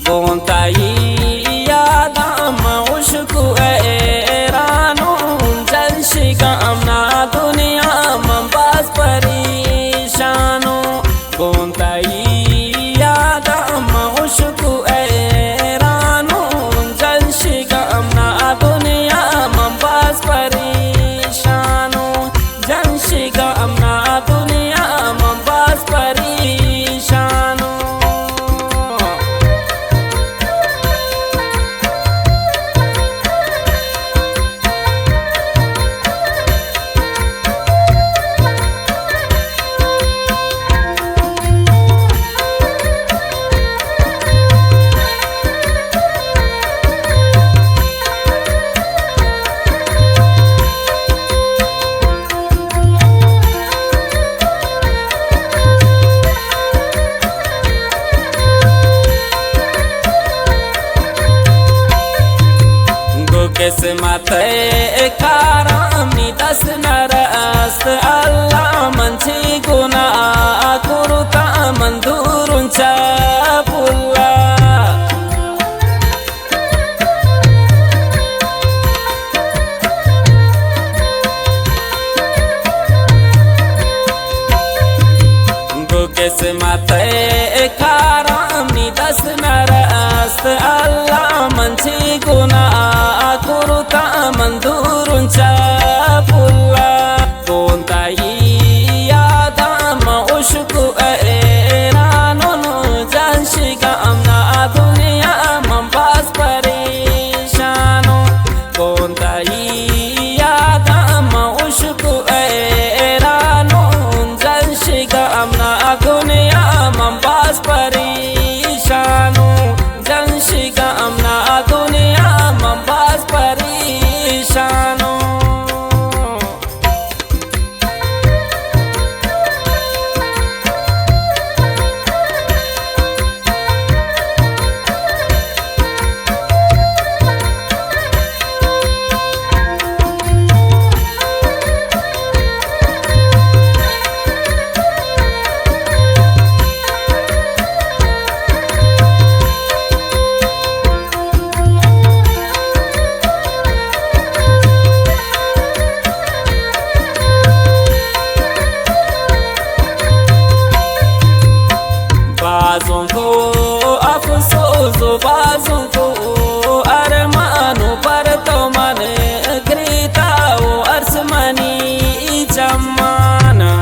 कोणताही यादम उशकू एरानो जलशी गमना दुनिया में बस परेशानो कोणताही यादम उशकू एरानो जलशी गमना दुनिया में बस परेशानो जलशी गमना दुनिया में बस परेशानो किस्मत कारामी दस नरस्त अल्लाह मंची गुना कुरुता मंदूरुंचा पुल्ला किस्मत कारामी दस नरस्त अल्लाह मंची गुना कुरुता मंदूरुंचा पुल्ला कोणताही यादम उशकू एरानो जलशी गमना दुनिया में बस परेशानो कोणताही यादम उशकू एरानो जलशी गमना दुनिया में बस परेशानो जलशी गमना दुनिया में बस परेशानो बाज़ों को अफसोस बाज़ों को अरमानों पर तो मन गिरता वो अरसमनी जमाना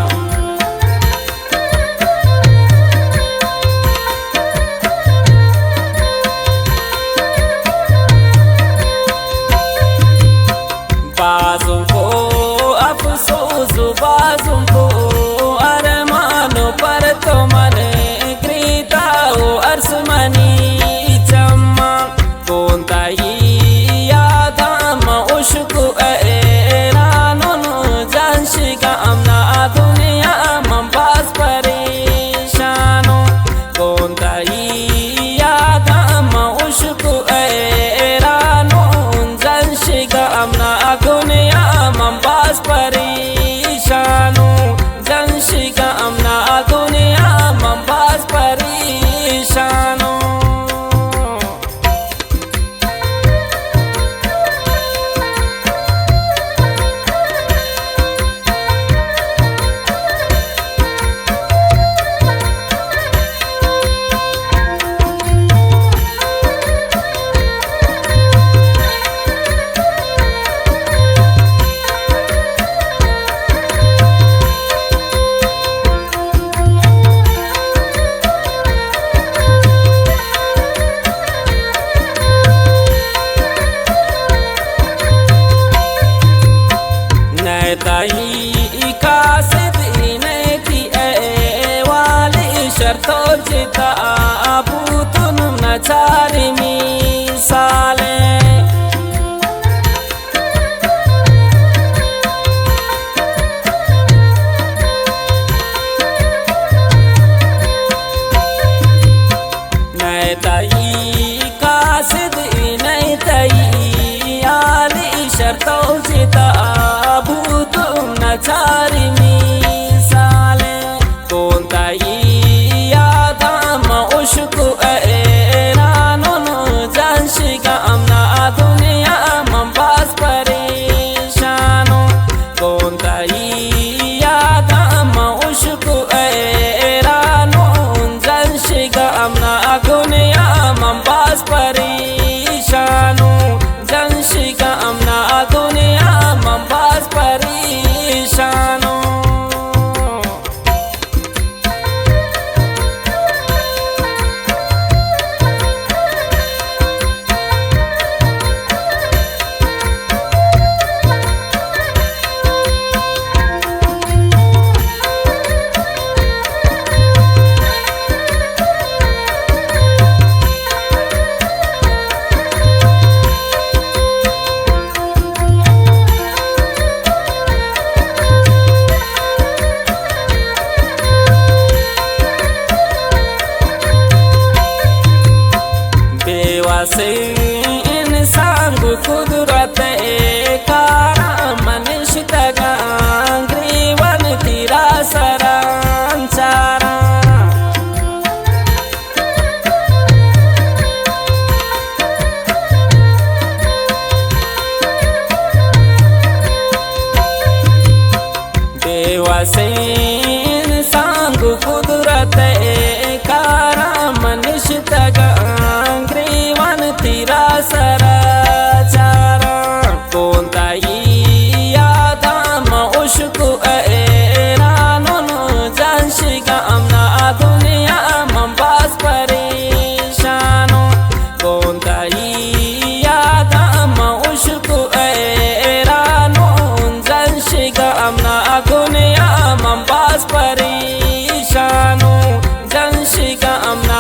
बाज़ों को अफसोस बाज़ों को अरमानों पर तो मन अरसमनी जम्मा कोणताही यादम उशकू एरानो जलशी गमना दुनिया में बस परेशानो कोणताही यादम उशकू एरानो जलशी गमना दुनिया में बस परेशानो जलशी गमना दुनिया में बस परेशानो ताही कासिद इन्हें थी वाली शर्तों जिता अबू तुम नचारी मिसाले ताही कासिद इन्हें तई आली शर्तों जिता अबू तुम नचारी मिसाले कोणताही यादम उशकू एरानो परेशानो जन Shiga amna duniya man bas परेशानो से इंसान को कुदरत कारा मनुष्य ग्रीवन तीरा सरांचारा देवा से इंसान को कुदरत कारा मनुष्य तीरा सराचारा कोणताही यादाम उशकु एरानो जन शिगा amna दुनिया man bas परेशानो कोणताही यादाम उशकु एरानो जन शिगा amna दुनिया man bas परेशानो जन शिगा amna